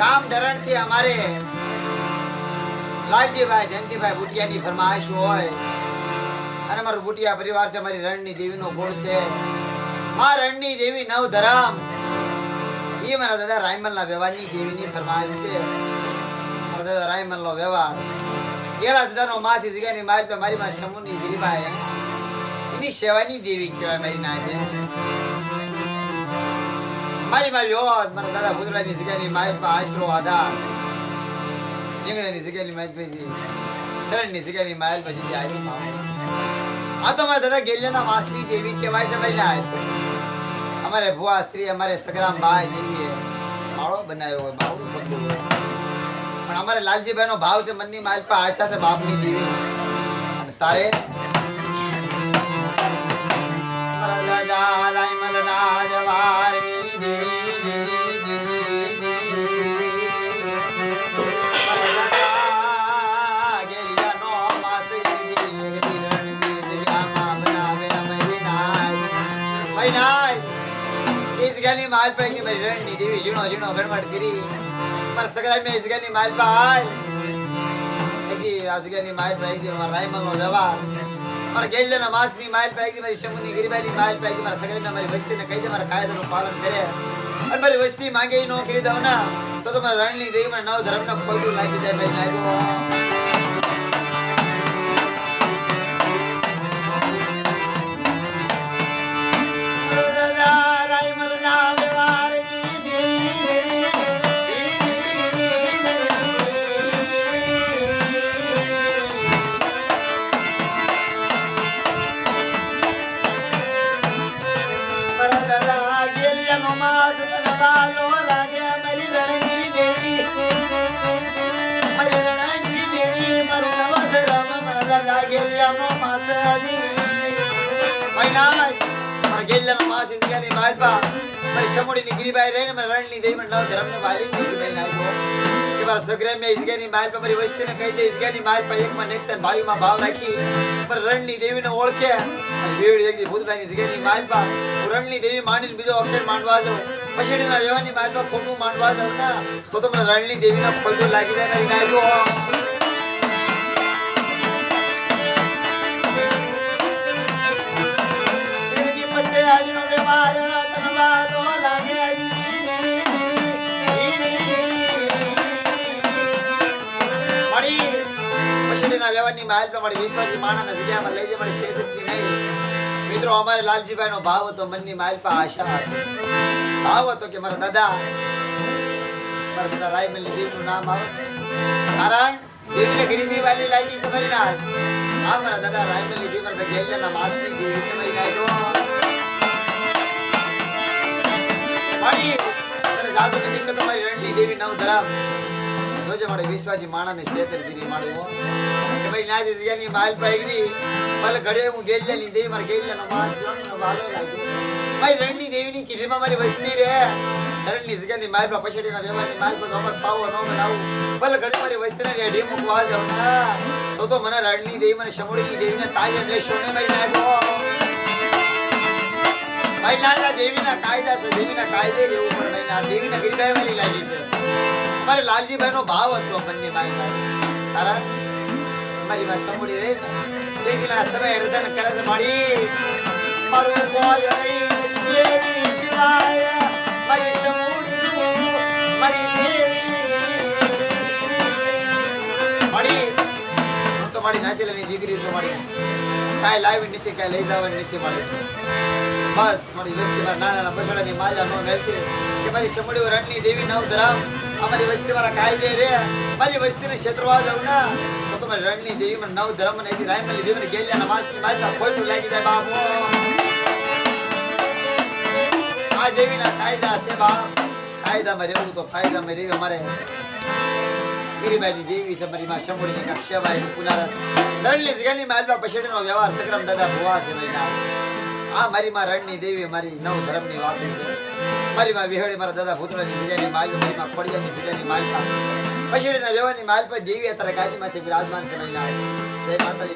રામ ધરણ થી અમારે લાલજીભાઈ જયંતિભાઈ બુટિયાની ફરમાઈશ હોય અને અમારો બુટિયા પરિવાર છે, અમારી રણની દેવીનો ગોળ છે, માં રણની દેવી નવ ધરમ, એ મારા દાદા રાયમલના વ્યવહારની દેવીની ફરમાઈશ છે. મારા દાદા રાયમલનો વ્યવહાર ગેલા દાદાનો માસી જગ્યાની માલ પે મારી માં સમૂહની ગિરિબાઈ એની સેવાની દેવી કહેવાય. મારી ના મારી માં યોદ મારા દાદા ભૂતળાની જગ્યાની માલ પે આશરો આધાર, રીંગણાની જગ્યાની માલ પે ડરણની જગ્યાની માલ પે જગ્યા આવ્યો. આ તો મારા દાદા ગેલિયાના માસની દેવી કહેવાય છે. ભાઈ ના અમારે ભુવા શ્રી અમારે સગરામ ભાઈ દેવીએ માળો બનાવ્યો હોય, માળું પકડ્યું હોય, પણ અમારે લાલજીભાઈ નો ભાવ છે, મનની માલ પર આશા છે બાપની દેવી. અને તારે મારા દાદા રાયમલના વ્યવહારની દેવી ગેલી માલ પે કે મારી રણની દેવી જીણો જીણો ગણમટ કરી મારા સગરા મે જગ્યાની માલ પે આય એકી આ જગ્યાની માલ પે કે મારા રાયમલનો વ્યવહાર મારા ગેલના માસની માલ પે કે મારી શમુની ગરીબાની માલ પે કે મારા સગરા મે મારી વસ્તીને કહી દે મારા કાયદાનું પાલન કરે અને મારી વસ્તી માંગે નો કરી દઉં ના તો મારા રણની દેવી મને નવ ધર્મનો ખોટું લાગી જાય. મારી નાર્યો સમૂહની ગિરિબાઈ રહીને મારા રણની દેવી મને નવ ધર્મને વાલી ગિરિબાઈ નાખ્યો કે મારા સગરા મે ઇસગાની માલ પર મારી વસ્તીને કહી દે ઇસગાની માલ પર એકમાં એકતા ભાઈમાં ભાવ રાખી મારા રણની દેવીને ઓળખે વેડ એકદી ભૂતબાઈની ઇસગાની માલ પર હું રણની દેવી માંડીને બીજો અક્ષર માંડવા જાઉં પછીના વ્યવહારની માલ પર ખોટું માંડવા જાઉં ના તો મારા રણની દેવીનો ખોટું લાગી જાય. મારી નાખ્યો વ્યવહારની માલ પર મારી વિશ્વાસી માણાના જગ્યામાં લઈ જાય મારી શેતની નહીં. મિત્રો અમારે લાલજીભાઈ નો ભાવ હતો, મનની માલ પર આશા હતી, ભાવ હતો કે મારા દાદા રાયમલની દેવીનું નામ આવે કારણ દેવીને ગરીબી વાલી લાગી છે. મારી ના હા મારા દાદા રાયમલની દેવી મારા ગેલિયાના માસની દેવી છે. મારી નાખ્યો મારી તને જાદુ નથી કે તમારી રણની દેવી નવ ધરાવ જોજે મારી વિશ્વાસી માણાને શેતરગીરી માળ્યો કે ભાઈ ના જગ્યાની માલ પાઈ ભલે ઘડે હું ગેલિયાની દેવી મારા ગેલિયાનો માસ રણનો વાલો લાગ્યો. મારી રણની દેવીની કીધીમાં મારી વસ્તી રે રણની જગ્યાની માલ પર પછડીના વ્યવહારની માલ પર અમર પાવો ન બનાવું ભલે ઘડે મારી વસ્તીને રેડી મૂકવા જાવ ના તો મને રણની દેવી મને સમૂહની દેવીને તાળી એટલે શોને મારી નાખ્યો. ભાઈ ના દેવીના કાયદા છે, દેવીના કાયદે રહેવું પણ ભાઈ ના દેવીના ગરીબાઈ વાલી લાગી છે. મારે લાલજીભાઈ નો ભાવ હતો બંને મારી કારણ મારી માં સમૂડી રહી દેવીના સમય હૃદય કરે છે. મારી મારું કોઈ નહીં દેવી સિવાય મારી સમૂડી મારી દેવી મારી હું તો મારી નાતીલાની દીકરી છું. મારી કાંઈ લાવી નથી, કાંઈ લઈ જવાની નથી. મારી બસ મારી વસ્તી મારા નાના બસડાની માજા નો મેળતી કે મારી સમૂડી રણની દેવી નવ ધરામ અમારી વસ્તી મારા કાયદે રે મારી વસ્તીને ક્ષેત્રવા જાવ ના તો તમારી રણની દેવી મને નવ ધર્મ ને એથી રાયમલની દેવી ગેલિયાના માસની માલના ખોટું લાગી જાય. બાપો આ દેવીના કાયદા છે બાપ, કાયદામાં રહેવું તો ફાયદામાં રહેવી. અમારે ગિરિબાઈની દેવી છે, મારી માં શંભુડીની કક્ષાબાઈનું પુનારત રણની જગ્યાની માલના પછડીનો વ્યવહાર સગ્રામ દાદા ભુવા છે. મહિના આ મારી માં રણની દેવી મારી નવ ધર્મની વાત છે. મારી માં વિહળી મારા દાદા ભૂતળાની જગ્યાની માલ, મારી માં ખોડિયાની જગ્યાની માલ પછડીના વ્યવહારની માલ પર દેવી અત્યારે ગાદીમાંથી વિરાજમાન છે. મહિના જય માતાજી.